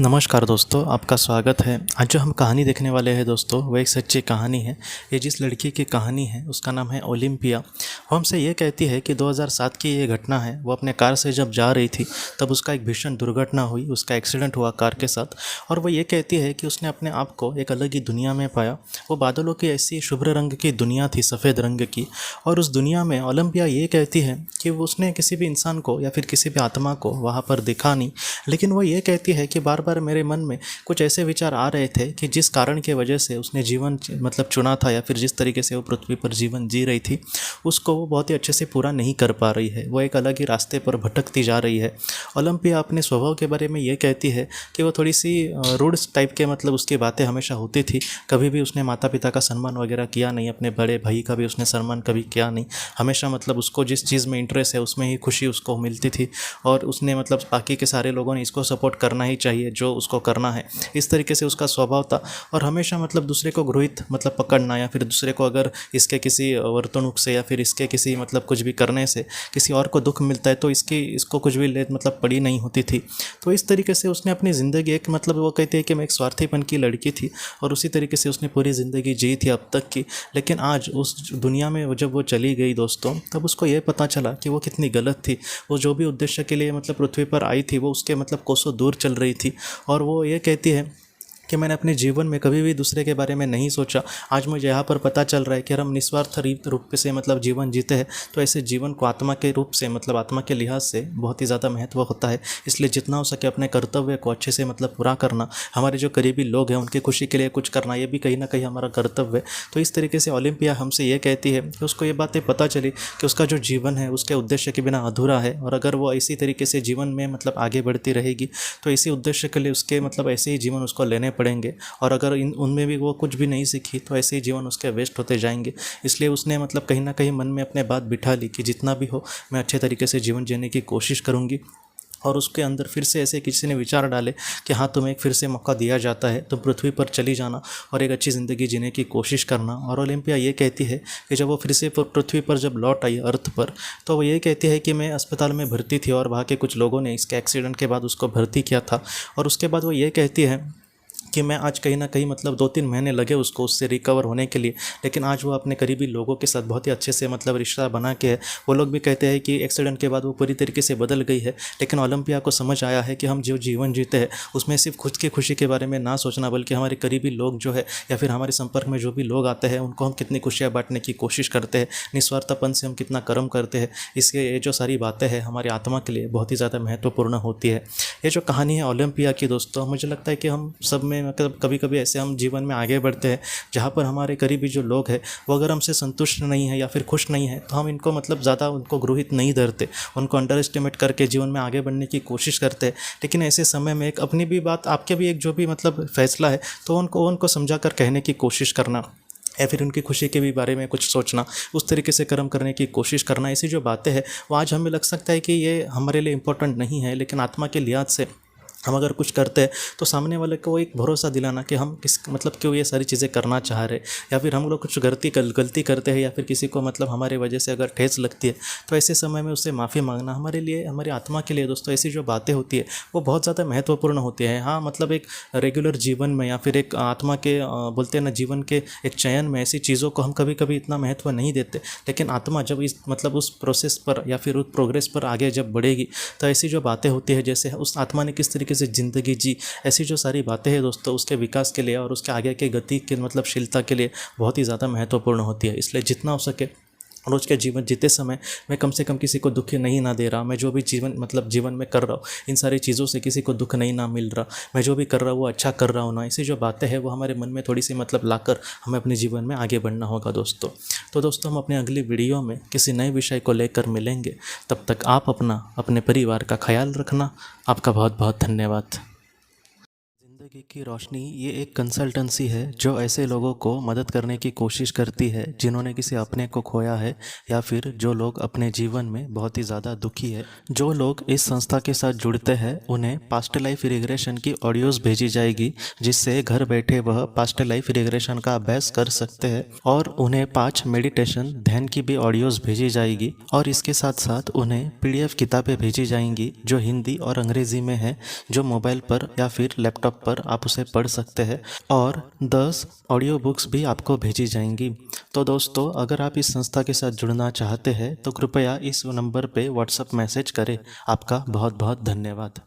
नमस्कार दोस्तों, आपका स्वागत है। आज जो हम कहानी देखने वाले हैं दोस्तों, वो एक सच्ची कहानी है। ये जिस लड़की की कहानी है उसका नाम है ओलंपिया। वो हमसे ये कहती है कि 2007 की ये घटना है। वो अपने कार से जब जा रही थी तब उसका एक भीषण दुर्घटना हुई, उसका एक्सीडेंट हुआ कार के साथ। और वो ये कहती है कि उसने अपने आप को एक अलग ही दुनिया में पाया। वो बादलों की ऐसी शुभ्र रंग की दुनिया थी, सफ़ेद रंग की। और उस दुनिया में ओलंपिया ये कहती है कि वो उसने किसी भी इंसान को या फिर किसी भी आत्मा को वहाँ पर दिखा नहीं। लेकिन वो ये कहती है कि बार बार मेरे मन में कुछ ऐसे विचार आ रहे थे कि जिस कारण की वजह से उसने जीवन चुना था, या फिर जिस तरीके से वो पृथ्वी पर जीवन जी रही थी उसको वो बहुत ही अच्छे से पूरा नहीं कर पा रही है। वो एक अलग ही रास्ते पर भटकती जा रही है। ओलंपिया अपने स्वभाव के बारे में ये कहती है कि वो थोड़ी सी रूड टाइप के उसकी बातें हमेशा होती थी। कभी भी उसने माता पिता का सम्मान वगैरह किया नहीं, अपने बड़े भाई का भी उसने सम्मान कभी किया नहीं। हमेशा उसको जिस चीज़ में इंटरेस्ट है उसमें ही खुशी उसको मिलती थी। और उसने बाकी के सारे लोगों ने इसको सपोर्ट करना ही चाहिए जो उसको करना है, इस तरीके से उसका स्वभाव था। और हमेशा दूसरे को गृहित पकड़ना, या फिर दूसरे को अगर इसके किसी वर्तणूक से या फिर इसके किसी कुछ भी करने से किसी और को दुख मिलता है तो इसको कुछ भी ले पड़ी नहीं होती थी। तो इस तरीके से उसने अपनी ज़िंदगी एक वो कहते हैं कि मैं एक स्वार्थीपन की लड़की थी, और उसी तरीके से उसने पूरी ज़िंदगी जी थी अब तक की। लेकिन आज उस दुनिया में जब वो चली गई दोस्तों, तब उसको ये पता चला कि वो कितनी गलत थी। वो जो भी उद्देश्य के लिए पृथ्वी पर आई थी वो उसके कोसों दूर चल रही थी। और वो ये कहती है कि मैंने अपने जीवन में कभी भी दूसरे के बारे में नहीं सोचा। आज मुझे यहाँ पर पता चल रहा है कि अगर हम निस्वार्थ रूप से जीवन जीते हैं तो ऐसे जीवन को आत्मा के रूप से आत्मा के लिहाज से बहुत ही ज़्यादा महत्व होता है। इसलिए जितना हो सके अपने कर्तव्य को अच्छे से पूरा करना, हमारे जो करीबी लोग हैं उनकी खुशी के लिए कुछ करना, ये भी कहीं ना कहीं हमारा कर्तव्य है। तो इस तरीके से ओलंपिया हमसे ये कहती है कि उसको ये बातें पता चली कि उसका जो जीवन है उसके उद्देश्य के बिना अधूरा है। और अगर वो इसी तरीके से जीवन में आगे बढ़ती रहेगी तो इसी उद्देश्य के लिए उसके ऐसे ही जीवन उसको लेने पड़ेंगे। और अगर उनमें भी वो कुछ भी नहीं सीखी तो ऐसे ही जीवन उसके वेस्ट होते जाएंगे। इसलिए उसने कहीं ना कहीं मन में अपने बात बिठा ली कि जितना भी हो मैं अच्छे तरीके से जीवन जीने की कोशिश करूँगी। और उसके अंदर फिर से ऐसे किसी ने विचार डाले कि हाँ, तुम्हें एक फिर से मौका दिया जाता है, तुम पृथ्वी पर चली जाना और एक अच्छी ज़िंदगी जीने की कोशिश करना। और ओलंपिया ये कहती है कि जब वो फिर से पृथ्वी पर जब लौट आई अर्थ पर, तो वो ये कहती है कि मैं अस्पताल में भर्ती थी और वहाँ के कुछ लोगों ने इसके एक्सीडेंट के बाद उसको भर्ती किया था। और उसके बाद वो ये कहती है कि मैं आज कहीं ना कहीं 2-3 महीने लगे उसको उससे रिकवर होने के लिए। लेकिन आज वो अपने करीबी लोगों के साथ बहुत ही अच्छे से रिश्ता बना के है। वो लोग भी कहते हैं कि एक्सीडेंट के बाद वो पूरी तरीके से बदल गई है। लेकिन ओलंपिया को समझ आया है कि हम जो जीवन जीते हैं उसमें सिर्फ खुद की खुशी के बारे में ना सोचना, बल्कि हमारे करीबी लोग जो है या फिर हमारे संपर्क में जो भी लोग आते हैं उनको हम कितनी खुशियाँ बांटने की कोशिश करते हैं, निस्वार्थापन से हम कितना कर्म करते हैं। इसके ये जो सारी बातें हैं हमारी आत्मा के लिए बहुत ही ज़्यादा महत्वपूर्ण होती है। ये जो कहानी है ओलंपिया की दोस्तों, मुझे लगता है कि हम सब में कभी कभी ऐसे हम जीवन में आगे बढ़ते हैं जहाँ पर हमारे करीबी जो लोग हैं वो अगर हमसे संतुष्ट नहीं है या फिर खुश नहीं है तो हम इनको ज़्यादा उनको गृहित नहीं धरते, उनको अंडर एस्टिमेट करके जीवन में आगे बढ़ने की कोशिश करते हैं। लेकिन ऐसे समय में एक अपनी भी बात, आपके भी एक जो भी फैसला है तो उनको समझा कर कहने की कोशिश करना, या फिर उनकी खुशी के भी बारे में कुछ सोचना, उस तरीके से कर्म करने की कोशिश करना। ऐसी जो बातें हैं वो आज हमें लग सकता है कि ये हमारे लिए इम्पोर्टेंट नहीं है, लेकिन आत्मा के लिहाज से हम अगर कुछ करते हैं तो सामने वाले को एक भरोसा दिलाना कि हम किस क्यों ये सारी चीज़ें करना चाह रहे, या फिर हम लोग कुछ गलती करते हैं या फिर किसी को हमारे वजह से अगर ठेस लगती है तो ऐसे समय में उससे माफ़ी मांगना हमारे लिए, हमारी आत्मा के लिए दोस्तों ऐसी जो बातें होती है वो बहुत ज़्यादा महत्वपूर्ण होती है। हाँ, एक रेगुलर जीवन में या फिर एक आत्मा के बोलते हैं ना जीवन के एक चयन में ऐसी चीज़ों को हम कभी कभी इतना महत्व नहीं देते। लेकिन आत्मा जब इस उस प्रोसेस पर या फिर उस प्रोग्रेस पर आगे जब बढ़ेगी तो ऐसी जो बातें होती है, जैसे उस आत्मा ने किस तरीके से ज़िंदगी जी, ऐसी जो सारी बातें हैं दोस्तों उसके विकास के लिए और उसके आगे के गति के शीलता के लिए बहुत ही ज़्यादा महत्वपूर्ण होती है। इसलिए जितना हो सके रोज़ के जीवन जीते समय मैं कम से कम किसी को दुख नहीं ना दे रहा। मैं जो भी जीवन में कर रहा हूँ इन सारी चीज़ों से किसी को दुख नहीं ना मिल रहा। मैं जो भी कर रहा हूँ वो अच्छा कर रहा हूँ ना। ऐसी जो बातें हैं वो हमारे मन में थोड़ी सी लाकर हमें अपने जीवन में आगे बढ़ना होगा दोस्तों। तो दोस्तों हम अपने अगली वीडियो में किसी नए विषय को लेकर मिलेंगे। तब तक आप अपने परिवार का ख्याल रखना। आपका बहुत बहुत धन्यवाद। ज़िंदगी की रोशनी ये एक कंसल्टेंसी है जो ऐसे लोगों को मदद करने की कोशिश करती है जिन्होंने किसी अपने को खोया है या फिर जो लोग अपने जीवन में बहुत ही ज़्यादा दुखी है। जो लोग इस संस्था के साथ जुड़ते हैं उन्हें पास्ट लाइफ रिग्रेशन की ऑडियोज़ भेजी जाएगी, जिससे घर बैठे वह पास्ट लाइफ रिग्रेशन का अभ्यास कर सकते हैं। और उन्हें 5 मेडिटेशन ध्यान की भी ऑडियोज़ भेजी जाएगी और इसके साथ साथ उन्हें PDF किताबें भेजी जाएंगी जो हिंदी और अंग्रेज़ी में है, जो मोबाइल पर या फिर लैपटॉप पर आप उसे पढ़ सकते हैं। और 10 ऑडियो बुक्स भी आपको भेजी जाएंगी। तो दोस्तों, अगर आप इस संस्था के साथ जुड़ना चाहते हैं तो कृपया इस नंबर पे व्हाट्सएप मैसेज करें। आपका बहुत बहुत धन्यवाद।